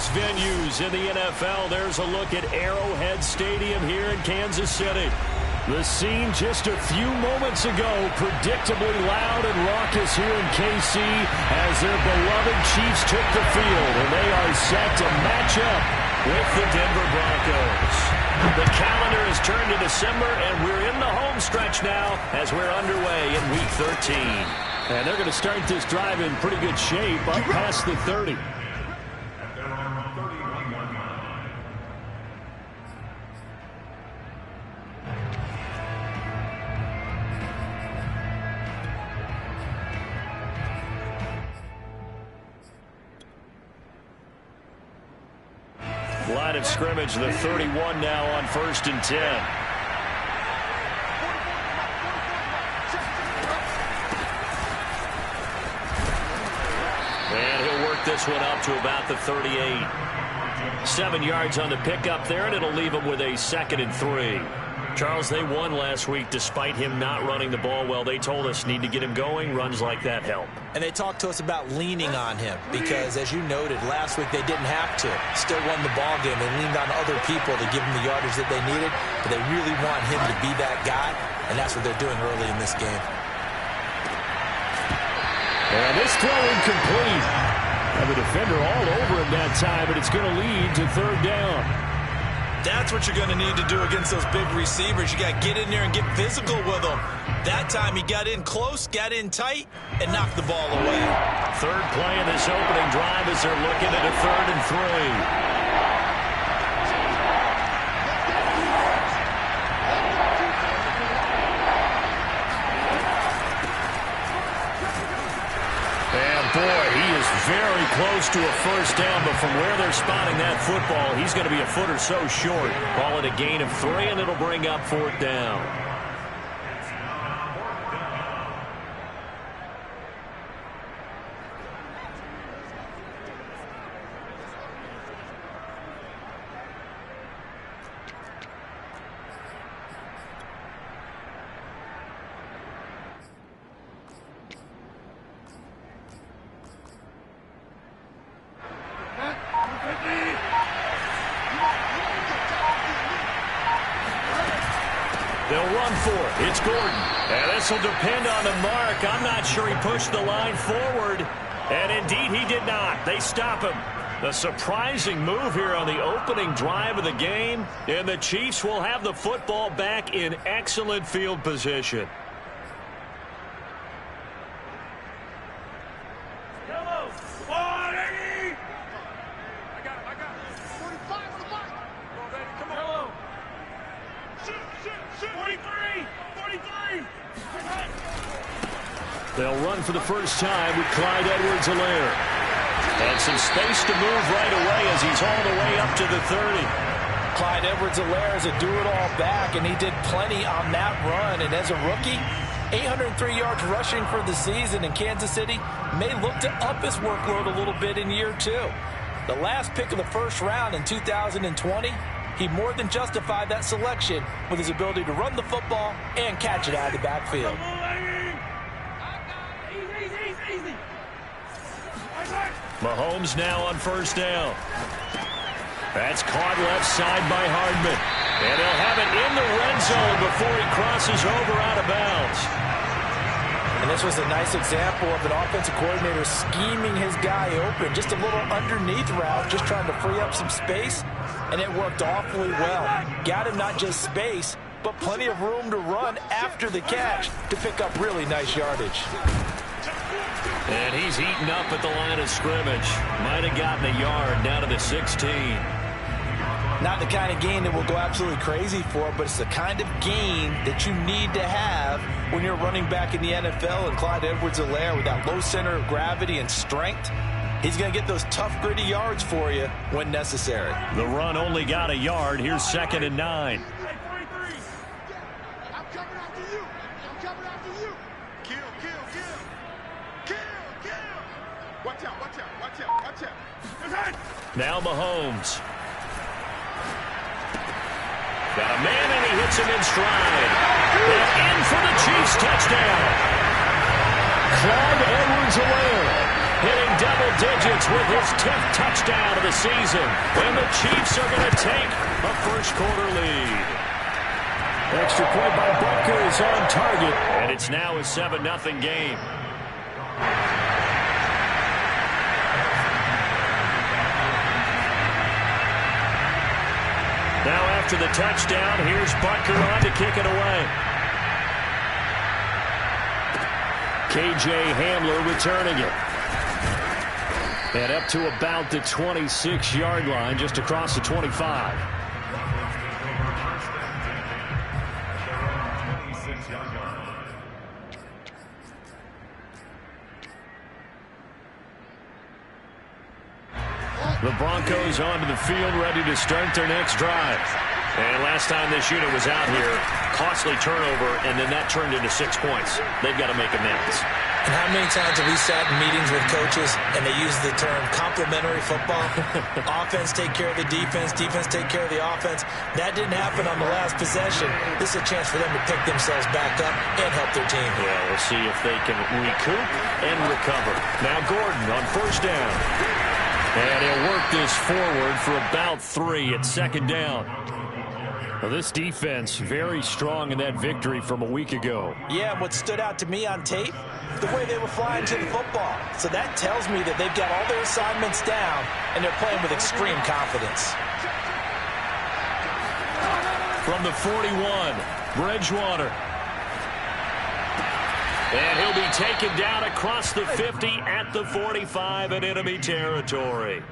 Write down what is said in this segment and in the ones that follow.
sports venues in the NFL. There's a look at Arrowhead Stadium here in Kansas City. The scene just a few moments ago, predictably loud and raucous here in KC as their beloved Chiefs took the field, and they are set to match up with the Denver Broncos. The calendar has turned to December, and we're in the home stretch now as we're underway in Week 13. And they're going to start this drive in pretty good shape, up past the 30. Line of scrimmage, the 31 now on 1st and 10. And he'll work this one up to about the 38. 7 yards on the pickup there, and it'll leave him with a 2nd and 3. Charles, they won last week despite him not running the ball well. They told us need to get him going. Runs like that help. And they talked to us about leaning on him because, as you noted, last week they didn't have to. Still won the ball game. They leaned on other people to give him the yardage that they needed, but they really want him to be that guy, and that's what they're doing early in this game. And this throw incomplete. And the defender all over him that time, but it's going to lead to 3rd down. That's what you're going to need to do against those big receivers. You got to get in there and get physical with them. That time he got in close, got in tight, and knocked the ball away. 3rd play in this opening drive as they're looking at a 3rd and 3. Boy, he is very close to a 1st down, but from where they're spotting that football, he's going to be a foot or so short. Call it a gain of 3, and it'll bring up 4th down. They'll run for it. It's Gordon. And this will depend on the mark. I'm not sure he pushed the line forward. And indeed, he did not. They stop him. A surprising move here on the opening drive of the game. And the Chiefs will have the football back in excellent field position. They'll run for the first time with Clyde Edwards-Helaire. And some space to move right away as he's all the way up to the 30. Clyde Edwards-Helaire is a do-it-all back, and he did plenty on that run. And as a rookie, 803 yards rushing for the season in Kansas City may look to up his workload a little bit in year 2. The last pick of the 1st round in 2020, he more than justified that selection with his ability to run the football and catch it out of the backfield. Mahomes now on 1st down. That's caught left side by Hardman. And he'll have it in the red zone before he crosses over out of bounds. And this was a nice example of an offensive coordinator scheming his guy open. Just a little underneath route, just trying to free up some space. And it worked awfully well. Got him not just space, but plenty of room to run after the catch to pick up really nice yardage. And he's eaten up at the line of scrimmage. Might have gotten a yard down to the 16. Not the kind of gain that we'll go absolutely crazy for, but it's the kind of gain that you need to have when you're running back in the NFL. And Clyde Edwards-Helaire, with that low center of gravity and strength, he's going to get those tough, gritty yards for you when necessary. The run only got a yard. Here's 2nd and 9. Now Mahomes. Got a man, and he hits him in stride. And in for the Chiefs touchdown. Clyde Edwards-Helaire hitting double digits with his 10th touchdown of the season. And the Chiefs are going to take a first-quarter lead. Extra point by Butker is on target, and it's now a 7-0 game. Now after the touchdown, here's Butker on to kick it away. K.J. Hamler returning it. And up to about the 26-yard line, just across the 25. The Broncos onto the field, ready to start their next drive. And last time this unit was out here, costly turnover, and then that turned into 6 points. They've got to make amends. And how many times have we sat in meetings with coaches and they use the term complementary football? Offense take care of the defense, defense take care of the offense. That didn't happen on the last possession. This is a chance for them to pick themselves back up and help their team. Yeah, we'll see if they can recoup and recover. Now Gordon on first down. And he'll work this forward for about 3 at second down. Well, this defense very strong in that victory from a week ago. Yeah, what stood out to me on tape, the way they were flying to the football. So that tells me that they've got all their assignments down and they're playing with extreme confidence. From the 41, Bridgewater. And he'll be taken down across the 50 at the 45 in enemy territory.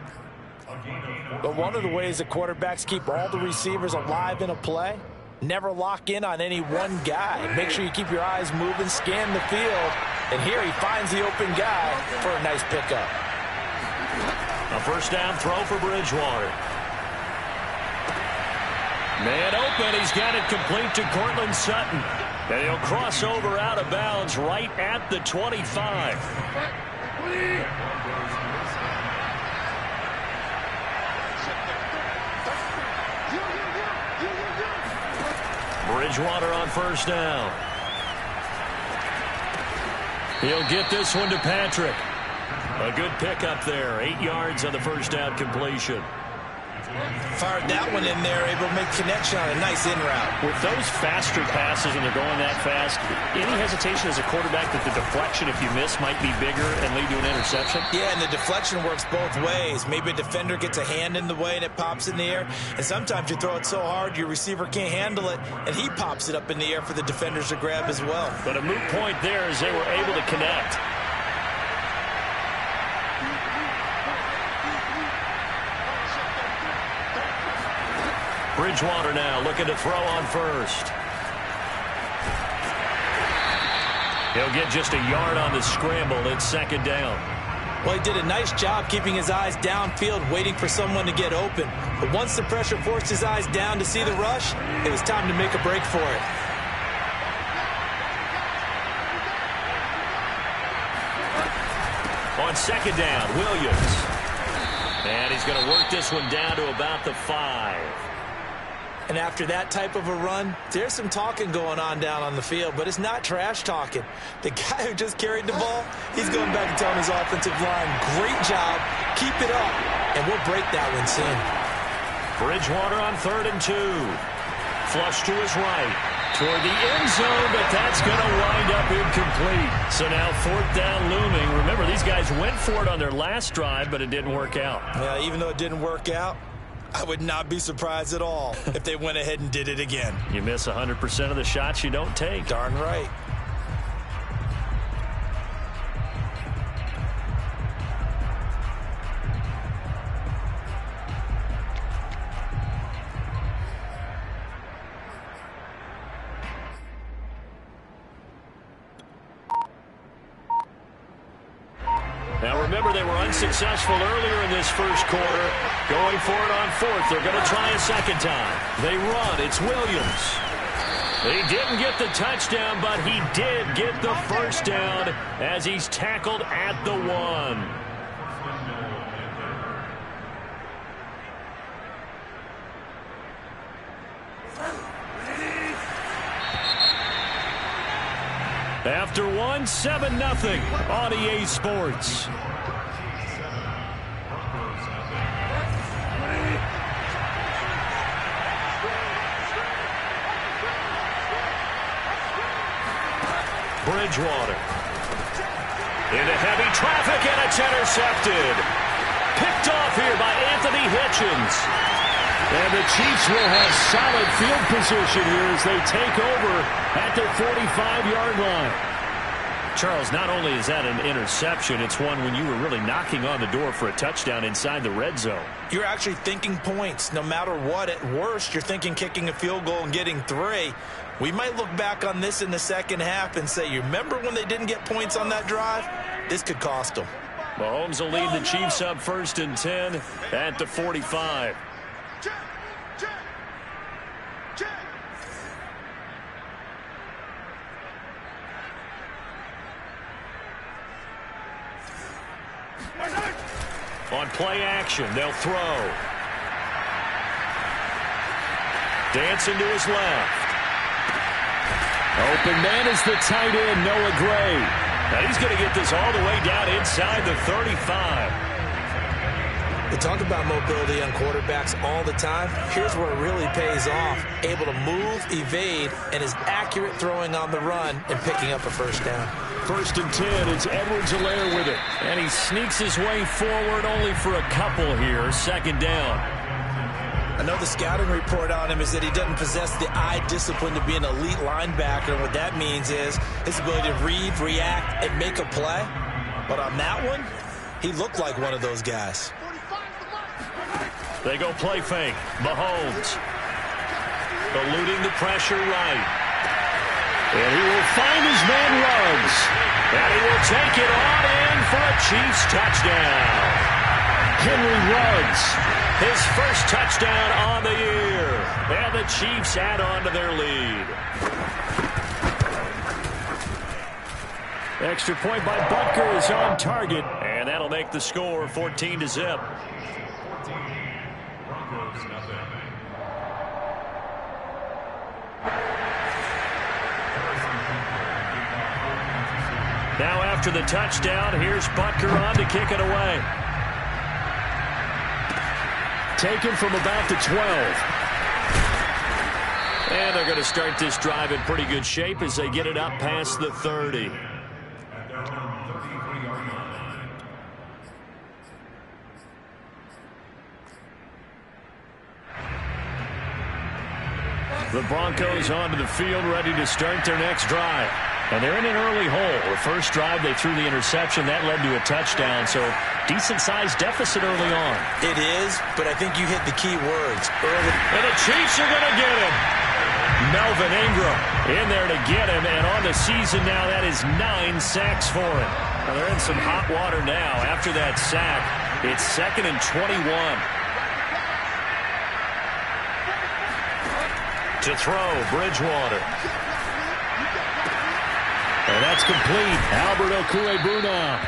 But one of the ways that quarterbacks keep all the receivers alive in a play, never lock in on any one guy. Make sure you keep your eyes moving, scan the field. And here he finds the open guy for a nice pickup. A first down throw for Bridgewater. Man open, he's got it complete to Cortland Sutton. And he'll cross over out of bounds right at the 25. Bridgewater on first down. He'll get this one to Patrick. A good pickup there. 8 yards on the first down completion. Fired that one in there, able to make connection on a nice in route. With those faster passes and they're going that fast, any hesitation as a quarterback that the deflection, if you miss, might be bigger and lead to an interception? Yeah, and the deflection works both ways. Maybe a defender gets a hand in the way and it pops in the air. And sometimes you throw it so hard your receiver can't handle it, and he pops it up in the air for the defenders to grab as well. But a moot point there as they were able to connect. Bridgewater now looking to throw on first. He'll get just a yard on the scramble. It's second down. Well, he did a nice job keeping his eyes downfield, waiting for someone to get open. But once the pressure forced his eyes down to see the rush, it was time to make a break for it. On second down, Williams. And he's going to work this one down to about the 5. And after that type of a run, there's some talking going on down on the field, but it's not trash talking. The guy who just carried the ball, he's going back and telling his offensive line, great job, keep it up, and we'll break that one soon. Bridgewater on 3rd and 2. Flush to his right, toward the end zone, but that's going to wind up incomplete. So now 4th down looming. Remember, these guys went for it on their last drive, but it didn't work out. Yeah, even though it didn't work out, I would not be surprised at all if they went ahead and did it again. You miss 100% of the shots you don't take. Darn right. Now remember, they were unsuccessful earlier in this first quarter. Going for it on 4th. They're going to try a second time. They run. It's Williams. He didn't get the touchdown, but he did get the first down as he's tackled at the 1. After 1, 7-0 on EA Sports. Bridgewater. Into heavy traffic, and it's intercepted. Picked off here by Anthony Hitchens. And the Chiefs will have solid field position here as they take over at their 45-yard line. Charles, not only is that an interception, it's one when you were really knocking on the door for a touchdown inside the red zone. You're actually thinking points. No matter what, at worst, you're thinking kicking a field goal and getting 3. We might look back on this in the second half and say, you remember when they didn't get points on that drive? This could cost them. Mahomes will lead the Chiefs up 1st and 10 at the 45. On play action, they'll throw. Dancing to his left. Open man is the tight end, Noah Gray. Now he's going to get this all the way down inside the 35. We talk about mobility on quarterbacks all the time. Here's where it really pays off. Able to move, evade, and is accurate throwing on the run and picking up a first down. 1st and 10, it's Edwards-Helaire with it. And he sneaks his way forward only for a couple here. 2nd down. I know the scouting report on him is that he doesn't possess the eye discipline to be an elite linebacker. What that means is his ability to read, react, and make a play. But on that one, he looked like one of those guys. They go play fake. Mahomes. Eluding the pressure right. And he will find his man Ruggs. And he will take it on in for a Chiefs touchdown. Henry Ruggs, his first touchdown on the year. And the Chiefs add on to their lead. Extra point by Butker is on target. And that'll make the score 14-0. Now after the touchdown, here's Butker on to kick it away. Taken from about the 12. And they're going to start this drive in pretty good shape as they get it up past the 30. The Broncos onto the field, ready to start their next drive. And they're in an early hole. The first drive, they threw the interception. That led to a touchdown, so decent-sized deficit early on. It is, but I think you hit the key words early. And the Chiefs are going to get him. Melvin Ingram in there to get him, and on the season now, that is 9 sacks for him. Now they're in some hot water now. After that sack, it's 2nd and 21. To throw, Bridgewater. And that's complete. Albert Okwuegbunam.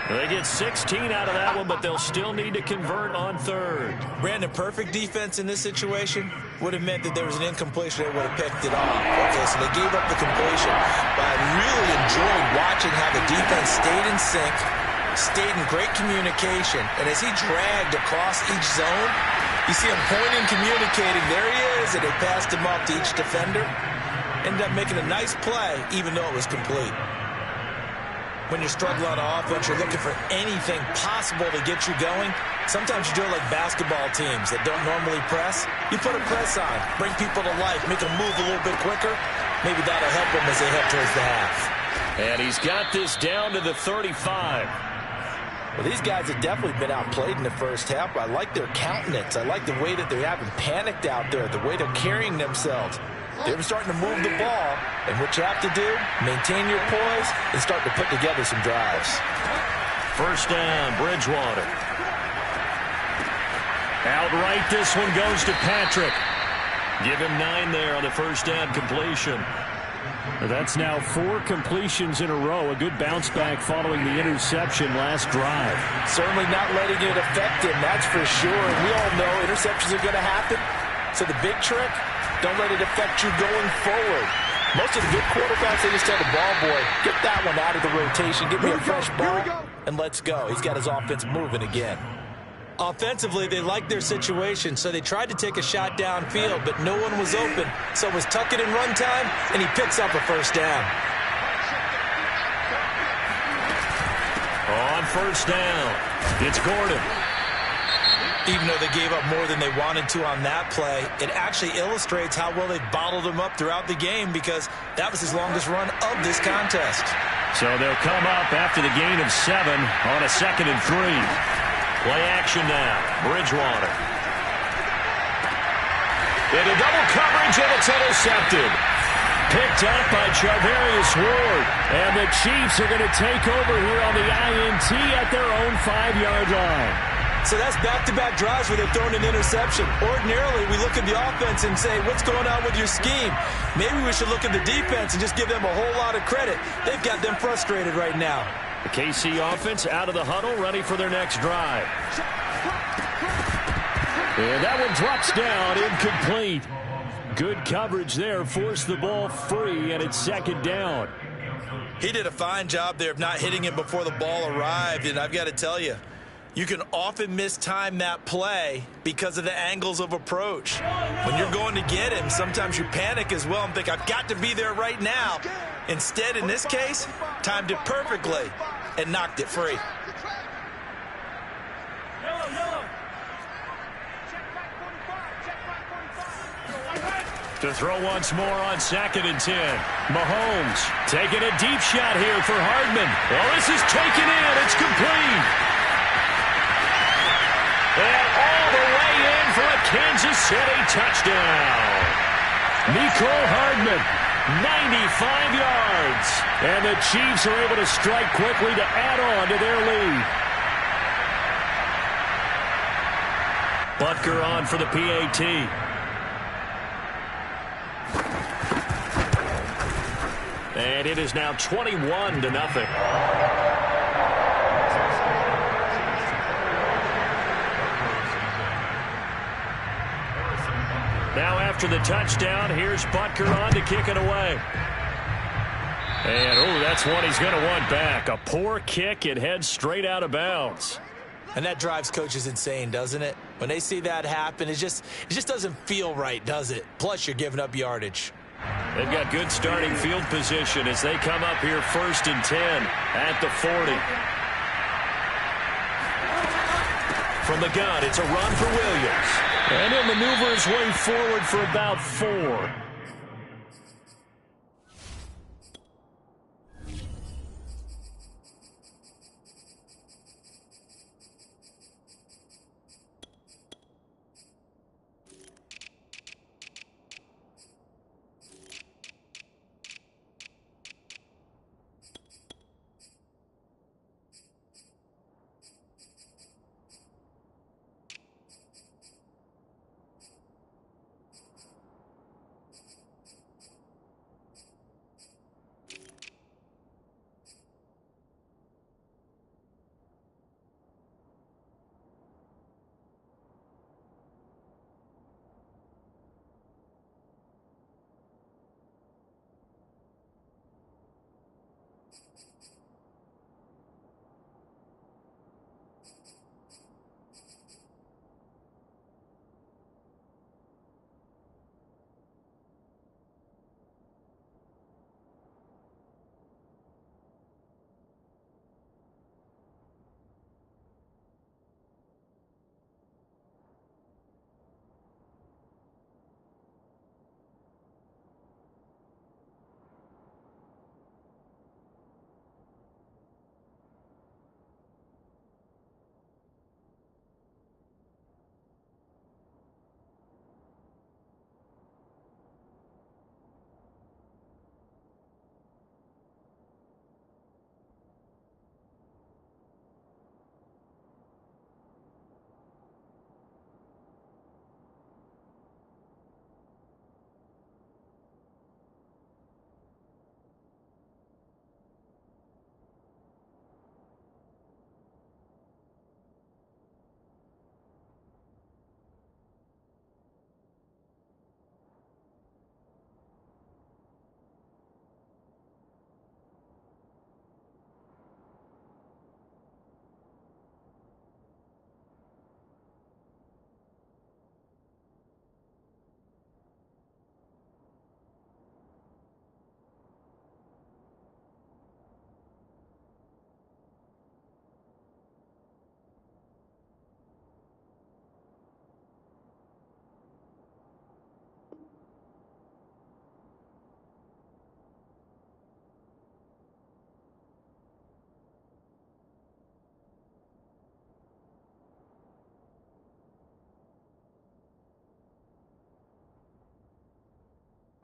They get 16 out of that one, but they'll still need to convert on 3rd. Brandon, perfect defense in this situation would have meant that there was an incompletion. They would have picked it off. Okay, so they gave up the completion. But I really enjoyed watching how the defense stayed in sync, stayed in great communication. And as he dragged across each zone, you see him pointing, communicating. There he is, and they passed him off to each defender. Ended up making a nice play, even though it was complete. When you're struggling on offense, you're looking for anything possible to get you going. Sometimes you do it like basketball teams that don't normally press. You put a press on, bring people to life, make them move a little bit quicker. Maybe that'll help them as they head towards the half. And he's got this down to the 35. Well, these guys have definitely been outplayed in the first half. I like their countenance. I like the way that they're having panicked out there, the way they're carrying themselves. They're starting to move the ball, and what you have to do, maintain your poise and start to put together some drives. 1st down, Bridgewater. Outright, this one goes to Patrick. Give him 9 there on the 1st down completion. That's now 4 completions in a row. A good bounce back following the interception last drive. Certainly not letting it affect him, that's for sure. And we all know interceptions are going to happen. So the big trick, don't let it affect you going forward. Most of the good quarterbacks, they just tell the ball boy, get that one out of the rotation, give me a fresh ball, and let's go. He's got his offense moving again. Offensively, they liked their situation, so they tried to take a shot downfield, but no one was open. So it was tuck it in run time, and he picks up a 1st down. first down. It's Gordon. Even though they gave up more than they wanted to on that play, it actually illustrates how well they bottled him up throughout the game, because that was his longest run of this contest. So they'll come up after the gain of 7 on a 2nd and 3. Play action now. Bridgewater. Into double coverage, and it's intercepted. Picked up by Charvarius Ward. And the Chiefs are going to take over here on the INT at their own 5-yard line. So that's back-to-back drives where they've thrown an interception. Ordinarily, we look at the offense and say, what's going on with your scheme? Maybe we should look at the defense and just give them a whole lot of credit. They've got them frustrated right now. The KC offense out of the huddle, ready for their next drive. And that one drops down, incomplete. Good coverage there, forced the ball free, and it's 2nd down. He did a fine job there of not hitting him before the ball arrived, and I've got to tell you, you can often mistime that play because of the angles of approach. When you're going to get him, sometimes you panic as well and think, I've got to be there right now. Instead, in this case, timed it perfectly and knocked it free. To throw once more on 2nd and 10. Mahomes taking a deep shot here for Hardman. Well, this is taken in. It's complete. And all the way in for a Kansas City touchdown. Mecole Hardman, 95 yards. And the Chiefs are able to strike quickly to add on to their lead. Butker on for the PAT. And it is now 21-0. Now after the touchdown, here's Butker on to kick it away. And, oh, that's one he's going to want back. A poor kick. It heads straight out of bounds. And that drives coaches insane, doesn't it? When they see that happen, it just doesn't feel right, does it? Plus, you're giving up yardage. They've got good starting field position as they come up here 1st and 10 at the 40. From the gun, it's a run for Williams. And he'll maneuver his way forward for about 4.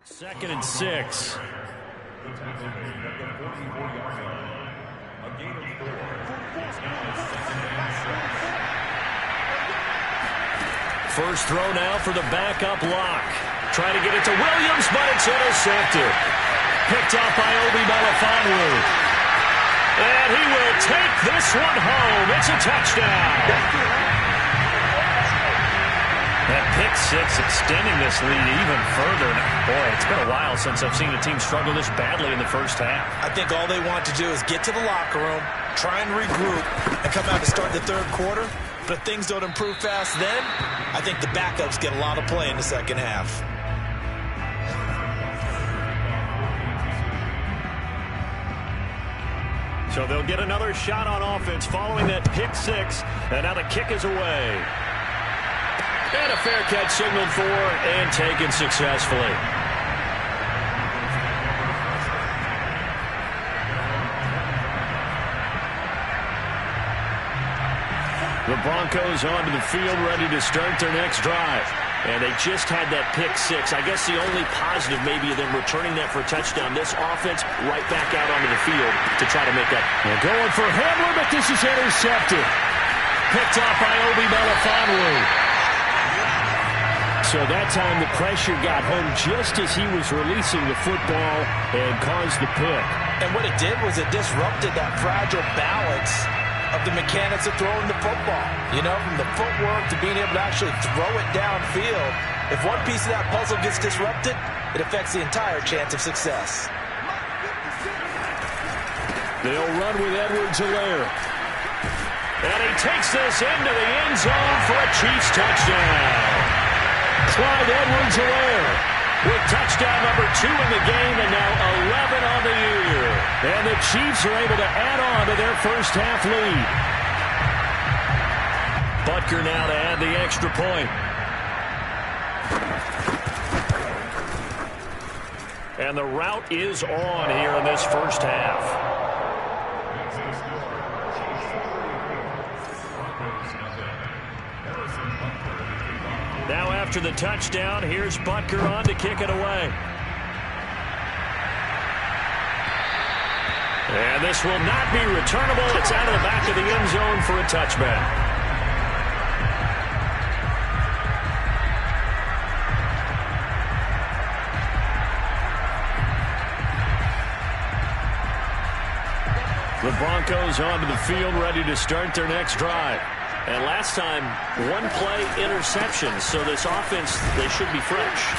2nd and 6. First throw now for the backup Locke. Trying to get it to Williams, but it's intercepted. Picked up by Obi Melifonwu. And he will take this one home. It's a touchdown. That pick six extending this lead even further. Boy, it's been a while since I've seen a team struggle this badly in the first half. I think all they want to do is get to the locker room, try and regroup, and come out to start the third quarter. But if things don't improve fast then, I think the backups get a lot of play in the second half. So they'll get another shot on offense following that pick six. And now the kick is away. And a fair catch signaled for and taken successfully. The Broncos onto the field ready to start their next drive. And they just had that pick six. I guess the only positive maybe of them returning that for a touchdown. This offense right back out onto the field to try to make up. They're going for Hamler, but this is intercepted. Picked up by Obi Melifonwu. So that time the pressure got home just as he was releasing the football and caused the pick. And what it did was it disrupted that fragile balance of the mechanics of throwing the football. You know, from the footwork to being able to actually throw it downfield. If one piece of that puzzle gets disrupted, it affects the entire chance of success. They'll run with Edwards-Helaire. And he takes this into the end zone for a Chiefs touchdown. Clyde Edwards-Helaire with touchdown number 2 in the game and now 11 on the year. And the Chiefs are able to add on to their first half lead. Butker now to add the extra point. And the route is on here in this first half. Now after the touchdown, here's Butker on to kick it away. And this will not be returnable. It's out of the back of the end zone for a touchback. The Broncos onto the field ready to start their next drive. And last time, one play interception. So this offense, they should be fresh.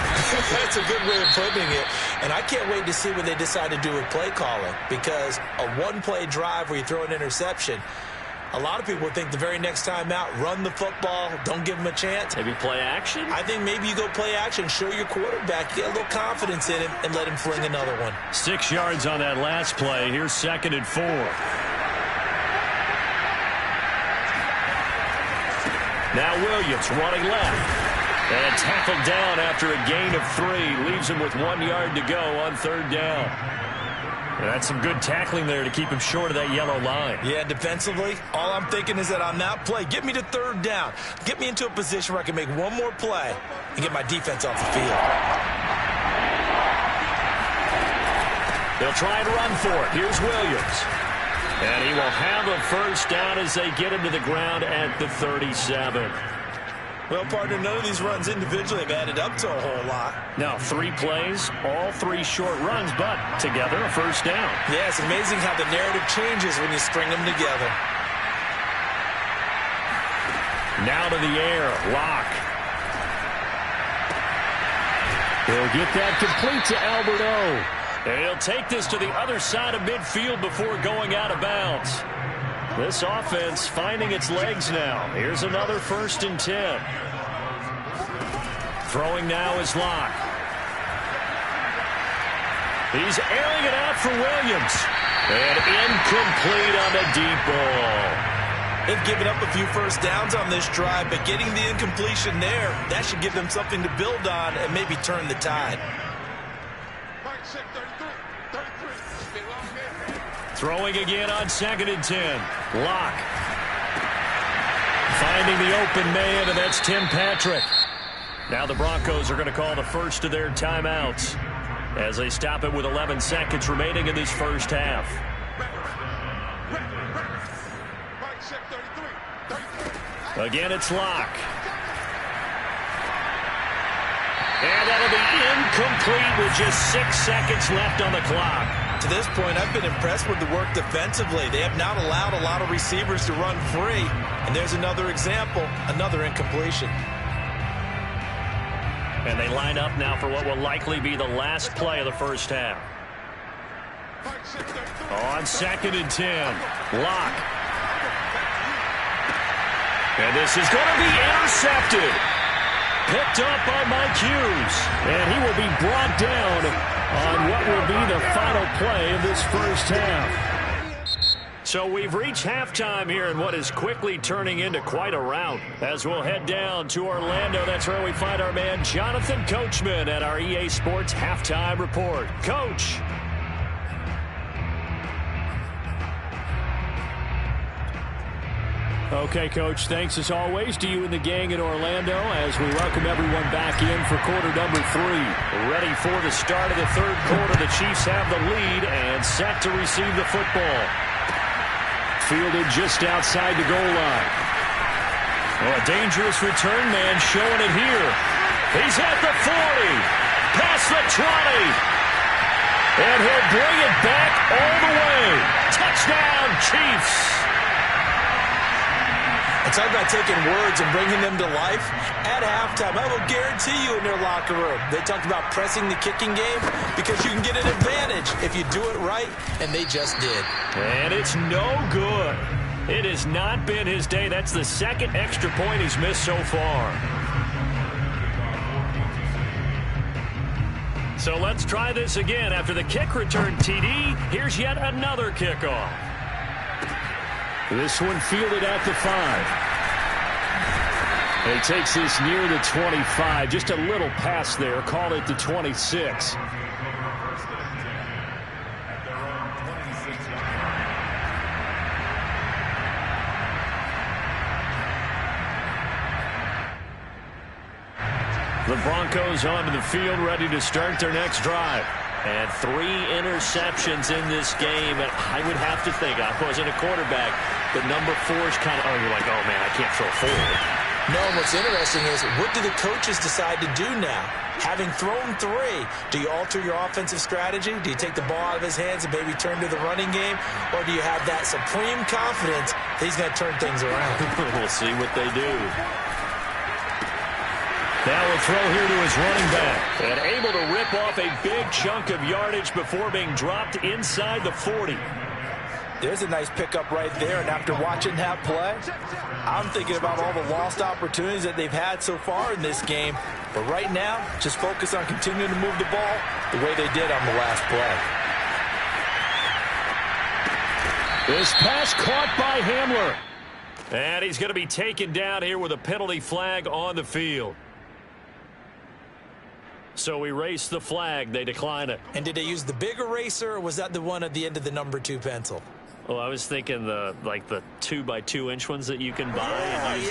That's a good way of putting it. And I can't wait to see what they decide to do with play calling. Because a one-play drive where you throw an interception, a lot of people think the very next time out, run the football, don't give them a chance. Maybe play action? I think maybe you go play action, show your quarterback, get a little confidence in him, and let him fling another one. 6 yards on that last play. Here's 2nd and 4. Now Williams running left. And tackled down after a gain of 3. Leaves him with 1 yard to go on 3rd down. And that's some good tackling there to keep him short of that yellow line. Yeah, defensively, all I'm thinking is that on that play, get me to 3rd down. Get me into a position where I can make one more play and get my defense off the field. They'll try and run for it. Here's Williams. And he will have a first down as they get him to the ground at the 37. Well, partner, none of these runs individually have added up to a whole lot. Now, 3 plays, all 3 short runs, but together a first down. Yeah, it's amazing how the narrative changes when you string them together. Now to the air, Locke. He'll get that complete to Albert O. And he'll take this to the other side of midfield before going out of bounds. This offense finding its legs now. Here's another 1st and 10. Throwing now is Locke. He's airing it out for Williams. And incomplete on the deep ball. They've given up a few first downs on this drive, but getting the incompletion there, that should give them something to build on and maybe turn the tide. Throwing again on 2nd and 10. Locke. Finding the open man, and that's Tim Patrick. Now the Broncos are going to call the first of their timeouts. as they stop it with 11 seconds remaining in this first half. Again, it's Locke. And that'll be incomplete with just 6 seconds left on the clock. To this point, I've been impressed with the work defensively. They have not allowed a lot of receivers to run free. And there's another example, another incompletion. And they line up now for what will likely be the last play of the first half. On 2nd and 10, Locke. And this is going to be intercepted. Picked up by Mike Hughes. And he will be brought down on what will be the final play of this first half. So we've reached halftime here in what is quickly turning into quite a rout. As we'll head down to Orlando, that's where we find our man Jonathan Coachman at our EA Sports Halftime Report. Coach. Okay, Coach, thanks as always to you and the gang in Orlando as we welcome everyone back in for quarter number 3. Ready for the start of the third quarter. The Chiefs have the lead and set to receive the football. Fielded just outside the goal line. Oh, a dangerous return man showing it here. He's at the 40, past the 20, and he'll bring it back all the way. Touchdown, Chiefs. It's all about taking words and bringing them to life. At halftime, I will guarantee you in their locker room, they talked about pressing the kicking game because you can get an advantage if you do it right, and they just did. And it's no good. It has not been his day. That's the second extra point he's missed so far. So let's try this again. After the kick return TD, here's yet another kickoff. This one fielded at the 5. He takes this near the 25. Just a little pass there. Call it the 26. The Broncos onto the field, ready to start their next drive. And 3 interceptions in this game. And I would have to think, I wasn't a quarterback, but number 4 is kind of, you're like, oh, man, I can't throw 4. No, and what's interesting is, what do the coaches decide to do now? Having thrown 3, do you alter your offensive strategy? Do you take the ball out of his hands and maybe turn to the running game? Or do you have that supreme confidence that he's going to turn things around? We'll see what they do. Now we'll throw here to his running back. And able to rip off a big chunk of yardage before being dropped inside the 40. There's a nice pickup right there. And after watching that play, I'm thinking about all the lost opportunities that they've had so far in this game. But right now, just focus on continuing to move the ball the way they did on the last play. This pass caught by Hamler. And he's going to be taken down here with a penalty flag on the field. So we erase the flag. They decline it. And did they use the big eraser, or was that the one at the end of the number 2 pencil? Well, I was thinking the 2x2-inch ones that you can buy and use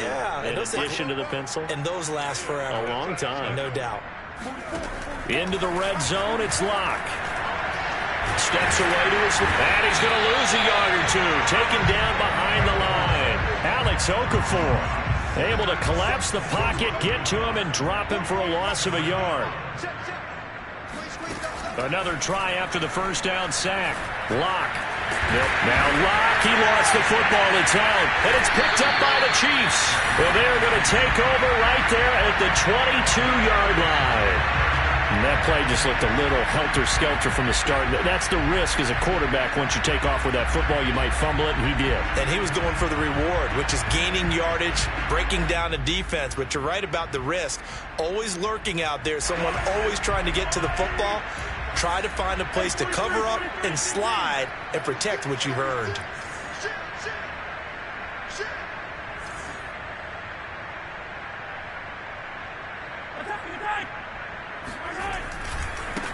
in addition to the pencil. And those last forever. A long time. No doubt. Into the red zone, it's Locke. Steps away to his left. And he's going to lose a yard or 2. Taken down behind the line. Alex Okafor able to collapse the pocket, get to him, and drop him for a loss of a yard. Another try after the first down sack. Locke. Now Locke, he lost the football. It's out, and it's picked up by the Chiefs. Well, they're going to take over right there at the 22-yard line. And that play just looked a little helter-skelter from the start. That's the risk as a quarterback. Once you take off with that football, you might fumble it, and he did. And he was going for the reward, which is gaining yardage, breaking down a defense. But you're right about the risk. Always lurking out there, someone always trying to get to the football. Try to find a place to cover up and slide and protect what you've earned.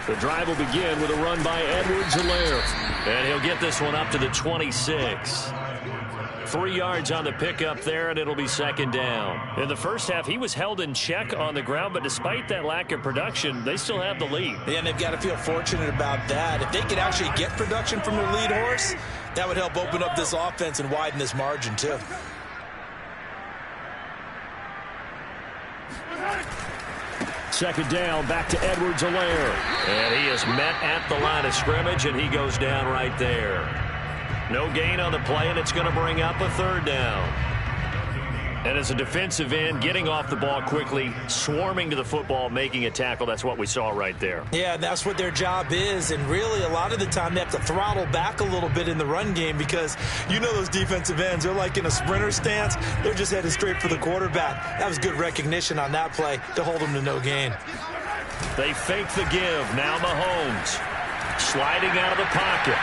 The drive will begin with a run by Edwards-Helaire. And he'll get this one up to the 26. 3 yards on the pickup there, and it'll be second down. In the first half, he was held in check on the ground, but despite that lack of production, they still have the lead. Yeah, and they've got to feel fortunate about that. If they could actually get production from their lead horse, that would help open up this offense and widen this margin, too. Second down, back to Edwards-Helaire. And he is met at the line of scrimmage, and he goes down right there. No gain on the play, and it's going to bring up a third down. And as a defensive end, getting off the ball quickly, swarming to the football, making a tackle, that's what we saw right there. Yeah, that's what their job is, and really a lot of the time they have to throttle back a little bit in the run game because you know those defensive ends, they're like in a sprinter stance. They're just headed straight for the quarterback. That was good recognition on that play to hold them to no gain. They fake the give. Now Mahomes sliding out of the pocket.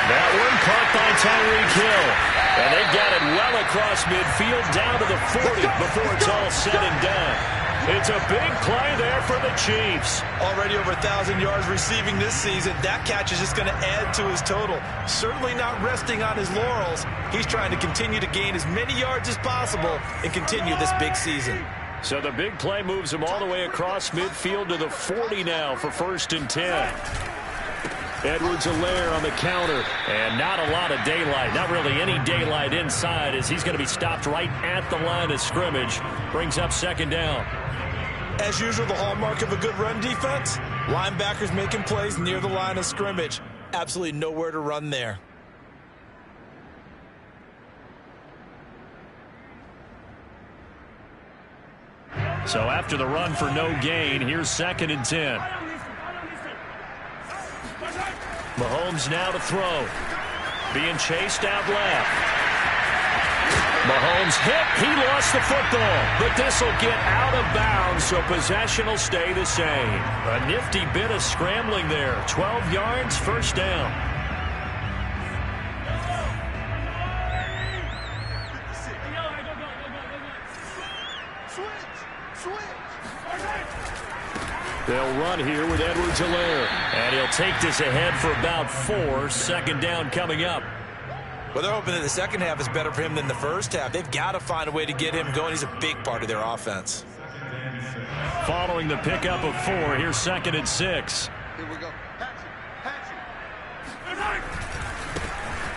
That one caught by Tyreek Hill. And they've got it well across midfield down to the 40 before it's all said and done. It's a big play there for the Chiefs. Already over 1,000 yards receiving this season. That catch is just going to add to his total. Certainly not resting on his laurels. He's trying to continue to gain as many yards as possible and continue this big season. So the big play moves him all the way across midfield to the 40 now for 1st and 10. Edwards-Helaire on the counter, and not a lot of daylight, not really any daylight inside as he's going to be stopped right at the line of scrimmage. Brings up second down. As usual, the hallmark of a good run defense, linebackers making plays near the line of scrimmage. Absolutely nowhere to run there. So after the run for no gain, here's 2nd and 10. Mahomes now to throw. Being chased out left. Mahomes hit. He lost the football. But this will get out of bounds, so possession will stay the same. A nifty bit of scrambling there. 12 yards, first down. They'll run here with Edwards-Helaire. And he'll take this ahead for about 4. Second down coming up. Well, they're hoping that the second half is better for him than the first half. They've got to find a way to get him going. He's a big part of their offense. Following the pickup of 4, here's 2nd and 6. Here we go.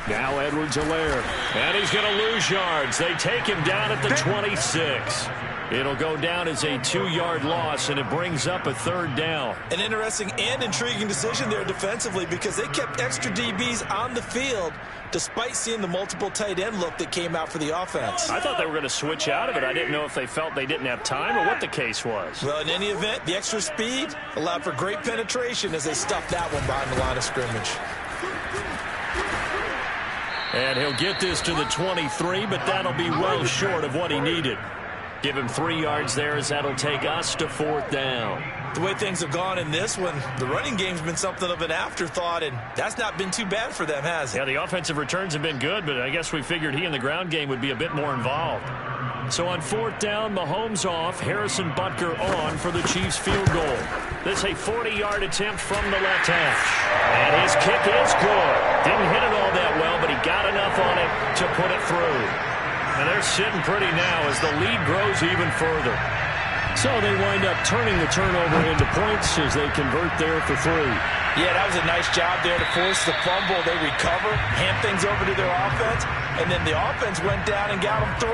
Now Edwards-Helaire. And he's going to lose yards. They take him down at the 26. It'll go down as a 2-yard loss, and it brings up a third down. An interesting and intriguing decision there defensively because they kept extra DBs on the field despite seeing the multiple tight end look that came out for the offense. I thought they were going to switch out of it. I didn't know if they felt they didn't have time or what the case was. Well, in any event, the extra speed allowed for great penetration as they stuffed that one behind the line of scrimmage. And he'll get this to the 23, but that'll be well short of what he needed. Give him 3 yards there as that'll take us to 4th down. The way things have gone in this one, the running game's been something of an afterthought, and that's not been too bad for them, has it? Yeah, the offensive returns have been good, but I guess we figured he in the ground game would be a bit more involved. So on 4th down, Mahomes off, Harrison Butker on for the Chiefs field goal. This a 40-yard attempt from the left hash. And his kick is good. Didn't hit it all that well, but he got enough on it to put it through. And they're sitting pretty now as the lead grows even further. So they wind up turning the turnover into points as they convert there for 3. Yeah, that was a nice job there to force the fumble. They recover, hand things over to their offense, and then the offense went down and got them 3.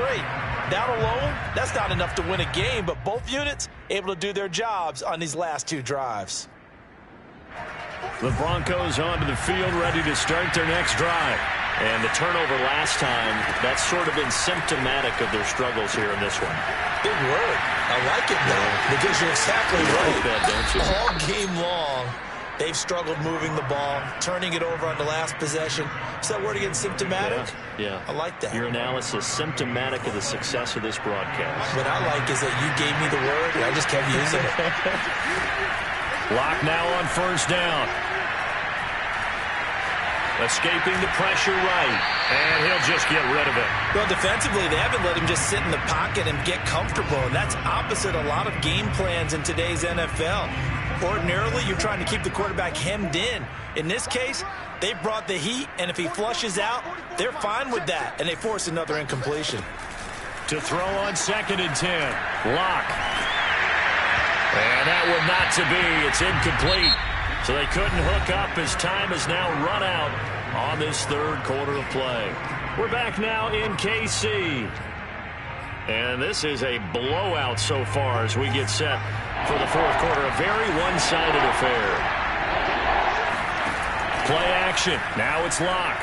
That alone, that's not enough to win a game, but both units able to do their jobs on these last 2 drives. The Broncos onto the field ready to start their next drive. And the turnover last time, that's sort of been symptomatic of their struggles here in this one. Big word. I like it, though, because you're exactly right. You like that, don't you? All game long, they've struggled moving the ball, turning it over on the last possession. Is that word again, symptomatic? Yeah. I like that. Your analysis, symptomatic of the success of this broadcast. What I like is that you gave me the word, and I just kept using it. Lock now on 1st down. Escaping the pressure right, and he'll just get rid of it. Well, defensively, they haven't let him just sit in the pocket and get comfortable, and that's opposite a lot of game plans in today's NFL. Ordinarily, you're trying to keep the quarterback hemmed in. In this case, they brought the heat, and if he flushes out, they're fine with that, and they force another incompletion. To throw on 2nd and 10. Lock. And that one not to be. It's incomplete. So they couldn't hook up as time has now run out on this third quarter of play. We're back now in KC. And this is a blowout so far as we get set for the fourth quarter. A very one-sided affair. Play action. Now it's Lock.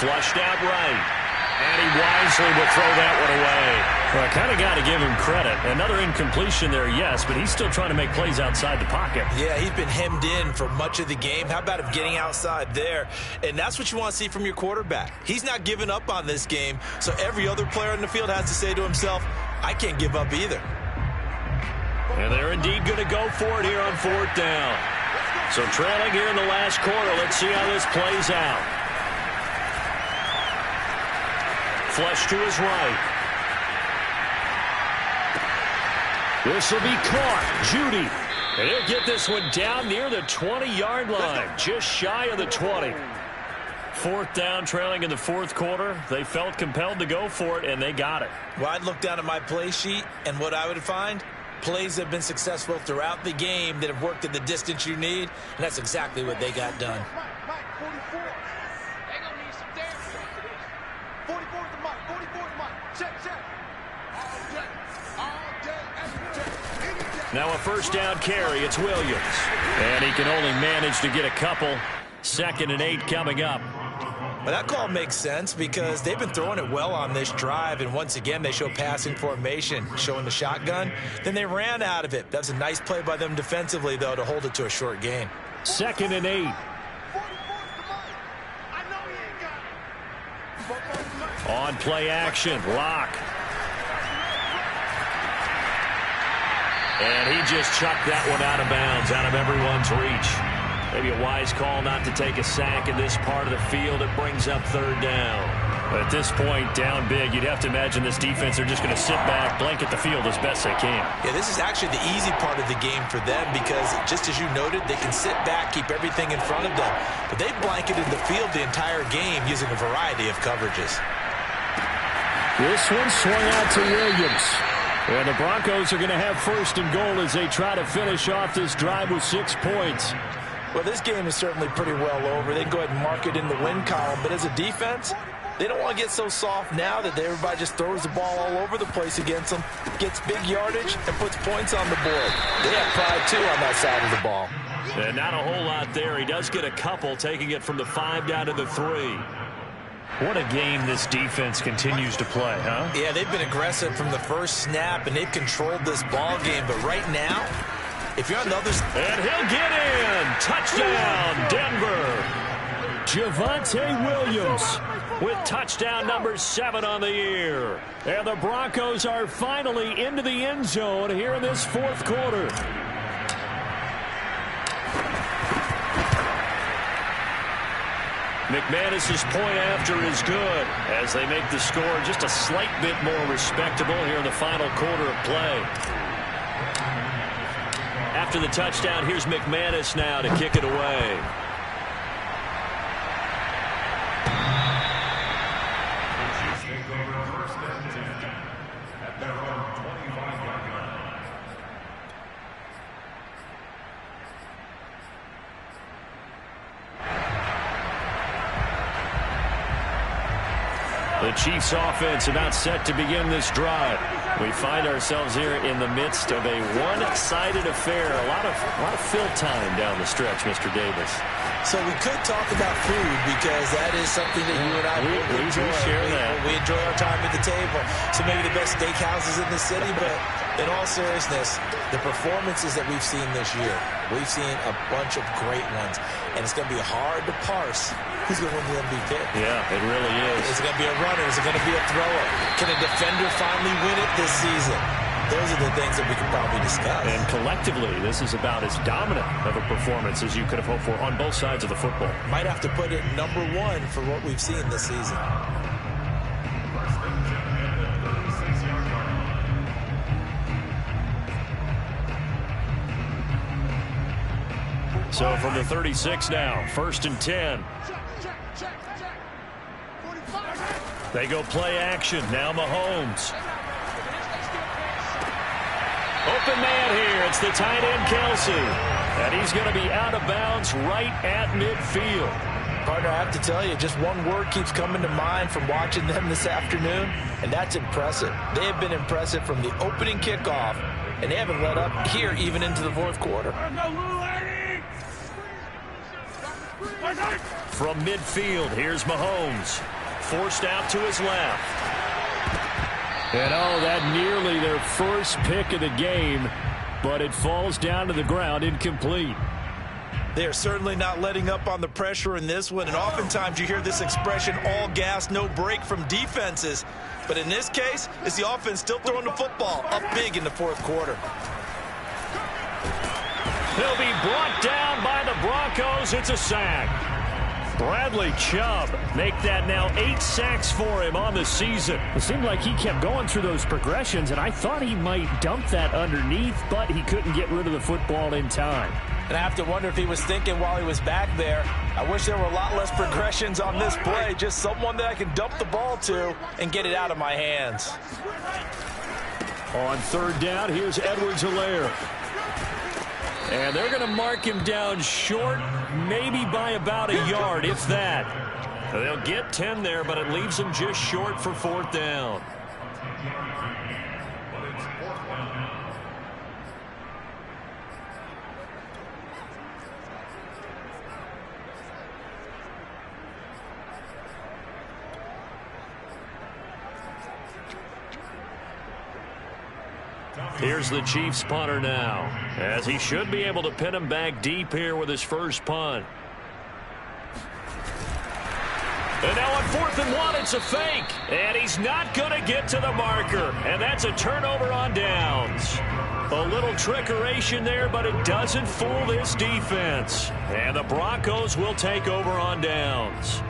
Flushed out right. And he wisely will throw that one away. Well, I kind of got to give him credit. Another incompletion there, yes, but he's still trying to make plays outside the pocket. Yeah, he's been hemmed in for much of the game. How about him getting outside there? And that's what you want to see from your quarterback. He's not giving up on this game, so every other player in the field has to say to himself, I can't give up either. And they're indeed going to go for it here on 4th down. So trailing here in the last quarter. Let's see how this plays out. Flush to his right. This will be caught. Judy. And he'll get this one down near the 20-yard line. Just shy of the 20. 4th down, trailing in the fourth quarter. They felt compelled to go for it, and they got it. Well, I'd look down at my play sheet, and what I would find, plays that have been successful throughout the game that have worked at the distance you need, and that's exactly what they got done. Now a first down carry. It's Williams. And he can only manage to get a couple. 2nd and 8 coming up. But that call makes sense because they've been throwing it well on this drive, and once again they show passing formation, showing the shotgun. Then they ran out of it. That's a nice play by them defensively, though, to hold it to a short gain. 2nd and 8. On play action, Lock. And he just chucked that one out of bounds, out of everyone's reach. Maybe a wise call not to take a sack in this part of the field. It brings up 3rd down. But at this point, down big, you'd have to imagine this defense are just going to sit back, blanket the field as best they can. Yeah, this is actually the easy part of the game for them because, just as you noted, they can sit back, keep everything in front of them. But they've blanketed the field the entire game using a variety of coverages. This one swung out to Williams. And the Broncos are going to have 1st and goal as they try to finish off this drive with 6 points. Well, this game is certainly pretty well over. They can go ahead and mark it in the win column. But as a defense, they don't want to get so soft now that everybody just throws the ball all over the place against them, gets big yardage, and puts points on the board. They have pride, too, on that side of the ball. And not a whole lot there. He does get a couple, taking it from the 5 down to the 3. What a game this defense continues to play, huh? Yeah, they've been aggressive from the first snap, and they've controlled this ball game. But right now, if you're on the other side... And he'll get in! Touchdown, Denver! Javonte Williams with touchdown number 7 on the year. And the Broncos are finally into the end zone here in this fourth quarter. McManus's point after is good as they make the score just a slight bit more respectable here in the final quarter of play. After the touchdown, here's McManus now to kick it away. The Chiefs offense about set to begin this drive. We find ourselves here in the midst of a one-sided affair. A lot of fill time down the stretch, Mr. Davis. So we could talk about food because that is something that you and I we share that. We enjoy our time at the table. So maybe the best steakhouses in the city, but in all seriousness, the performances that we've seen this year, we've seen a bunch of great ones. And it's going to be hard to parse who's going to win the MVP. Yeah, it really is. Is it going to be a runner? Is it going to be a thrower? Can a defender finally win it this season? Those are the things that we could probably discuss. And collectively, this is about as dominant of a performance as you could have hoped for on both sides of the football. Might have to put it number 1 for what we've seen this season. So from the 36 now, 1st and 10. They go play action. Now Mahomes. Open man here. It's the tight end, Kelsey. And he's going to be out of bounds right at midfield. Partner, I have to tell you, just one word keeps coming to mind from watching them this afternoon, and that's impressive. They have been impressive from the opening kickoff, and they haven't let up here even into the fourth quarter. From midfield, here's Mahomes. Forced out to his left. And oh, that nearly their first pick of the game, but it falls down to the ground incomplete. They're certainly not letting up on the pressure in this one, and oftentimes you hear this expression, all gas, no break from defenses. But in this case, it's the offense still throwing the football up big in the fourth quarter. He'll be brought down by the Broncos. It's a sack. Bradley Chubb make that now 8 sacks for him on the season. It seemed like he kept going through those progressions, and I thought he might dump that underneath, but he couldn't get rid of the football in time. And I have to wonder if he was thinking while he was back there, I wish there were a lot less progressions on this play, just someone that I can dump the ball to and get it out of my hands. On 3rd down, here's Edwards-Helaire. And they're going to mark him down short, maybe by about a yard, if that. They'll get 10 there, but it leaves them just short for 4th down. Here's the Chiefs punter now, as he should be able to pin him back deep here with his first punt. And now on 4th and 1, it's a fake. And he's not going to get to the marker. And that's a turnover on downs. A little trickeration there, but it doesn't fool this defense. And the Broncos will take over on downs.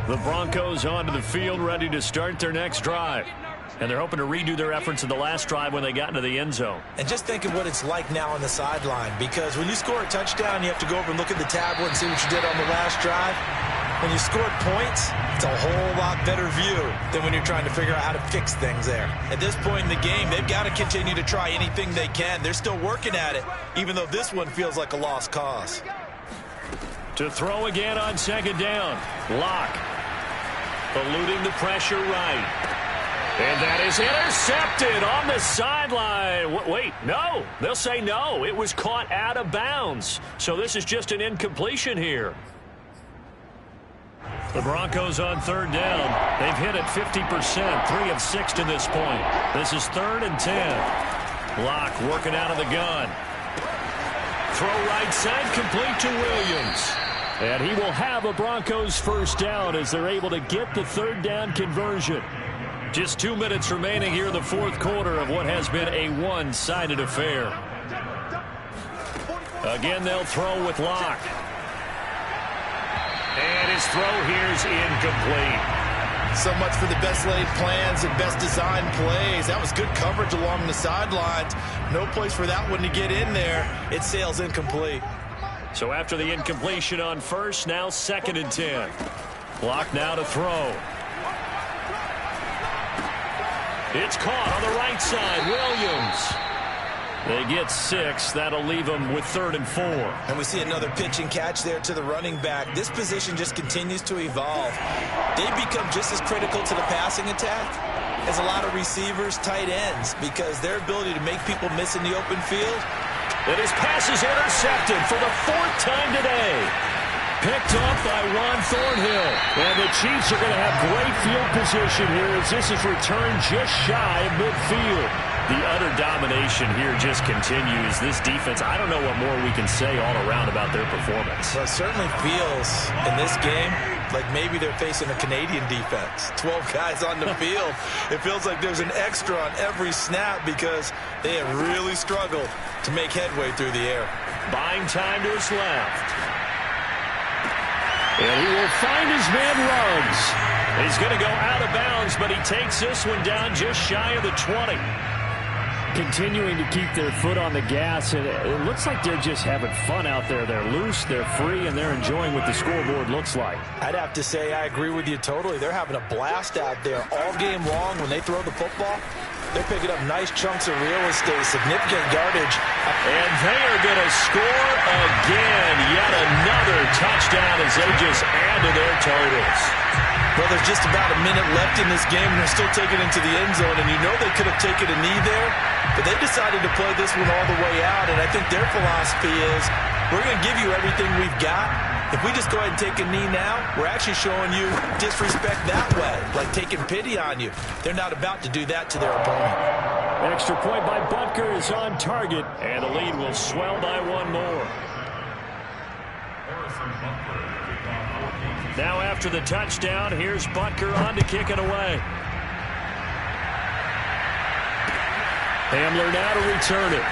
The Broncos onto the field, ready to start their next drive. And they're hoping to redo their efforts in the last drive when they got into the end zone. And just think of what it's like now on the sideline, because when you score a touchdown, you have to go over and look at the tablet and see what you did on the last drive. When you scored points, it's a whole lot better view than when you're trying to figure out how to fix things there. At this point in the game, they've got to continue to try anything they can. They're still working at it, even though this one feels like a lost cause. To throw again on 2nd down. Locke. Eluding the pressure right. And that is intercepted on the sideline. Wait, no. They'll say no. It was caught out of bounds. So this is just an incompletion here. The Broncos on 3rd down. They've hit it 50%, 3 of 6 to this point. This is 3rd and 10. Locke working out of the gun. Throw right side, complete to Williams. And he will have a Broncos first down as they're able to get the 3rd down conversion. Just 2 minutes remaining here in the fourth quarter of what has been a one-sided affair. Again, they'll throw with Locke. And his throw here is incomplete. So much for the best laid plans and best designed plays. That was good coverage along the sidelines. No place for that one to get in there. It sails incomplete. So after the incompletion on 1st, now 2nd and 10. Locke now to throw. It's caught on the right side. Williams. They get 6. That'll leave them with 3rd and 4. And we see another pitch and catch there to the running back. This position just continues to evolve. They become just as critical to the passing attack as a lot of receivers, tight ends, because their ability to make people miss in the open field. And his pass is intercepted for the 4th time today. Picked off by Juan Thornhill. And the Chiefs are going to have great field position here as this is returned just shy of midfield. The utter domination here just continues. This defense, I don't know what more we can say all around about their performance. Well, it certainly feels in this game like maybe they're facing a Canadian defense. 12 guys on the field. It feels like there's an extra on every snap because they have really struggled to make headway through the air. Buying time to his left. And he will find his man Ruggs. He's going to go out of bounds, but he takes this one down just shy of the 20. continuing to keep their foot on the gas, and it looks like they're just having fun out there. They're loose, they're free, and they're enjoying what the scoreboard looks like. I'd have to say I agree with you totally. They're having a blast out there all game long. When they throw the football, they're picking up nice chunks of real estate, significant yardage. And they are going to score again. Yet another touchdown as they just add to their totals. Well, there's just about a minute left in this game, and they're still taking it into the end zone. And you know they could have taken a knee there, but they decided to play this one all the way out. And I think their philosophy is, we're going to give you everything we've got. If we just go ahead and take a knee now, we're actually showing you disrespect that way, like taking pity on you. They're not about to do that to their opponent. Extra point by Butker is on target, and the lead will swell by one more. Now after the touchdown, here's Butker on to kick it away. Hamler now to return it.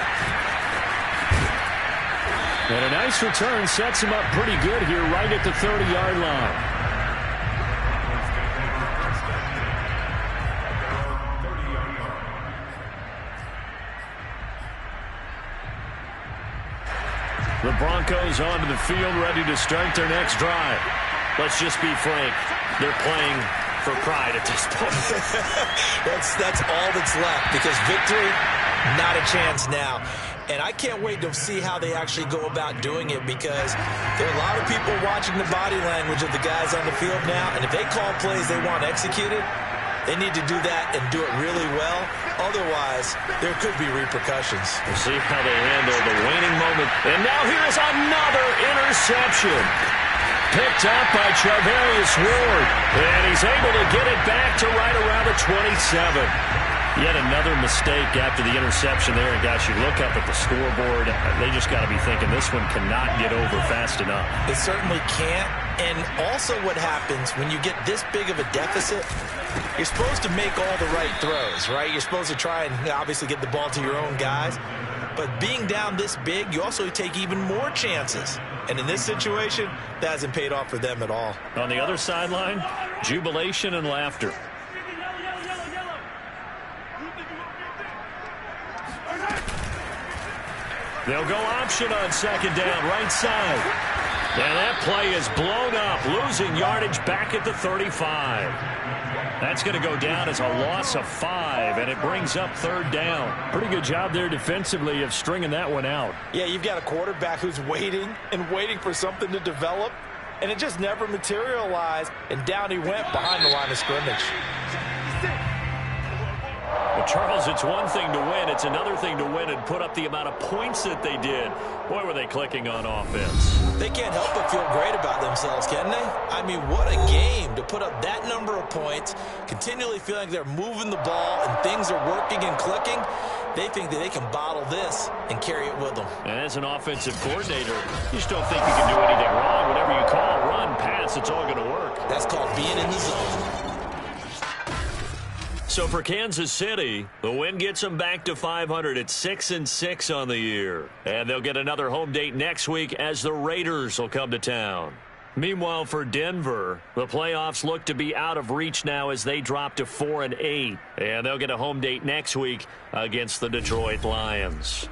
And a nice return sets him up pretty good here right at the 30-yard line. The Broncos onto the field, ready to start their next drive. Let's just be frank. They're playing for pride at this point. That's all that's left, because victory, not a chance now. And I can't wait to see how they actually go about doing it, because there are a lot of people watching the body language of the guys on the field now. And if they call plays they want executed, they need to do that and do it really well. Otherwise, there could be repercussions. We'll see how they handle the waning moment. And now here's another interception. Picked up by Charvarius Ward. And he's able to get it back to right around the 27. Yet another mistake after the interception there. And guys, you look up at the scoreboard, they just got to be thinking this one cannot get over fast enough. It certainly can't. And also what happens when you get this big of a deficit, you're supposed to make all the right throws, right? You're supposed to try and obviously get the ball to your own guys. But being down this big, you also take even more chances. And in this situation, that hasn't paid off for them at all. On the other sideline, jubilation and laughter. They'll go option on second down, right side. And that play is blown up, losing yardage back at the 35. That's going to go down as a loss of 5, and it brings up third down. Pretty good job there defensively of stringing that one out. Yeah, you've got a quarterback who's waiting and waiting for something to develop, and it just never materialized, and down he went behind the line of scrimmage. Well, Charles, it's one thing to win. It's another thing to win and put up the amount of points that they did. Boy, were they clicking on offense. They can't help but feel great about themselves, can they? I mean, what a game to put up that number of points, continually feeling they're moving the ball and things are working and clicking. They think that they can bottle this and carry it with them. And as an offensive coordinator, you just don't think you can do anything wrong. Whatever you call, run, pass, it's all going to work. That's called being in the zone. So for Kansas City, the win gets them back to 500 at 6-6 on the year. And they'll get another home date next week as the Raiders will come to town. Meanwhile, for Denver, the playoffs look to be out of reach now as they drop to 4-8. And they'll get a home date next week against the Detroit Lions.